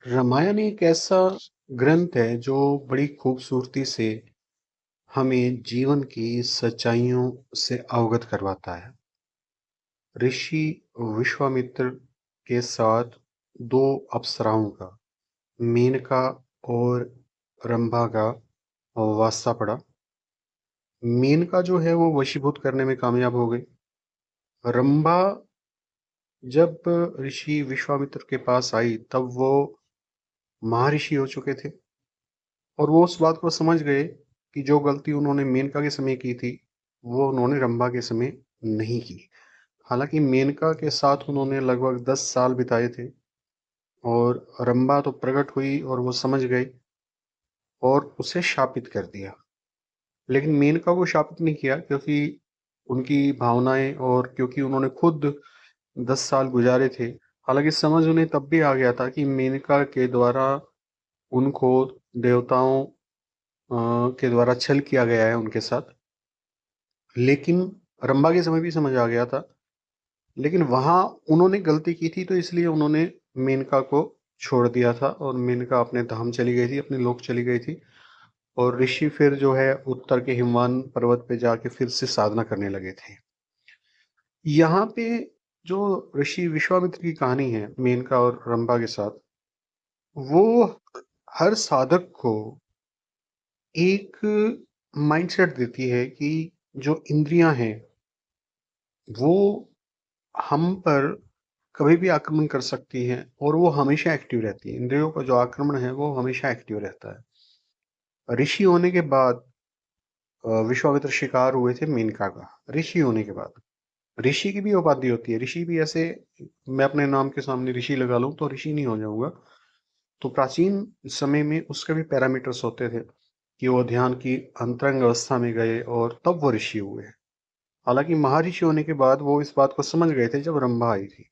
रामायण एक ऐसा ग्रंथ है जो बड़ी खूबसूरती से हमें जीवन की सच्चाइयों से अवगत करवाता है। ऋषि विश्वामित्र के साथ दो अप्सराओं का, मेनका और रंभा का वास्ता पड़ा। मेनका जो है वो वशीभूत करने में कामयाब हो गई। रंभा जब ऋषि विश्वामित्र के पास आई तब वो महर्षि हो चुके थे और वो उस बात को समझ गए कि जो गलती उन्होंने मेनका के समय की थी, वो उन्होंने रंभा के समय नहीं की। हालांकि मेनका के साथ उन्होंने लगभग 10 साल बिताए थे और रंभा तो प्रकट हुई और वो समझ गई और उसे शापित कर दिया। लेकिन मेनका को शापित नहीं किया क्योंकि उनकी भावनाएं और क्योंकि उन्होंने खुद 10 साल गुजारे थे। हालांकि समझ उन्हें तब भी आ गया था कि मेनका के द्वारा उनको देवताओं के द्वारा छल किया गया है उनके साथ। लेकिन रंभा के समय भी समझ आ गया था। लेकिन वहां उन्होंने गलती की थी तो इसलिए उन्होंने मेनका को छोड़ दिया था और मेनका अपने धाम चली गई थी, अपने लोक चली गई थी। और ऋषि फिर जो है उत्तर के हिमवान पर्वत पे जाके फिर से साधना करने लगे थे। यहाँ पे जो ऋषि विश्वामित्र की कहानी है मेनका और रंभा के साथ, वो हर साधक को एक माइंडसेट देती है कि जो इंद्रियां हैं वो हम पर कभी भी आक्रमण कर सकती हैं और वो हमेशा एक्टिव रहती है। इंद्रियों का जो आक्रमण है वो हमेशा एक्टिव रहता है। ऋषि होने के बाद विश्वामित्र शिकार हुए थे मेनका का। ऋषि होने के बाद ऋषि की भी उपाधि होती है। ऋषि भी ऐसे, मैं अपने नाम के सामने ऋषि लगा लूं तो ऋषि नहीं हो जाऊंगा। तो प्राचीन समय में उसके भी पैरामीटर्स होते थे कि वो ध्यान की अंतरंग अवस्था में गए और तब वो ऋषि हुए। हालांकि महर्षि होने के बाद वो इस बात को समझ गए थे जब रंभा आई थी।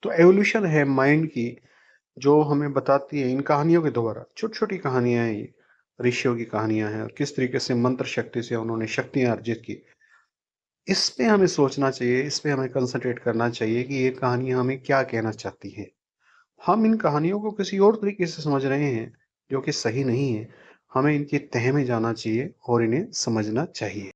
तो एवोल्यूशन है माइंड की, जो हमें बताती है इन कहानियों के द्वारा। छोटी छोटी कहानियां हैं ये, ऋषियों की कहानियां हैं और किस तरीके से मंत्र शक्ति से उन्होंने शक्तियां अर्जित की। इस पे हमें सोचना चाहिए, इस पे हमें कंसंट्रेट करना चाहिए कि ये कहानियां हमें क्या कहना चाहती है। हम इन कहानियों को किसी और तरीके से समझ रहे हैं जो कि सही नहीं है। हमें इनकी तह में जाना चाहिए और इन्हें समझना चाहिए।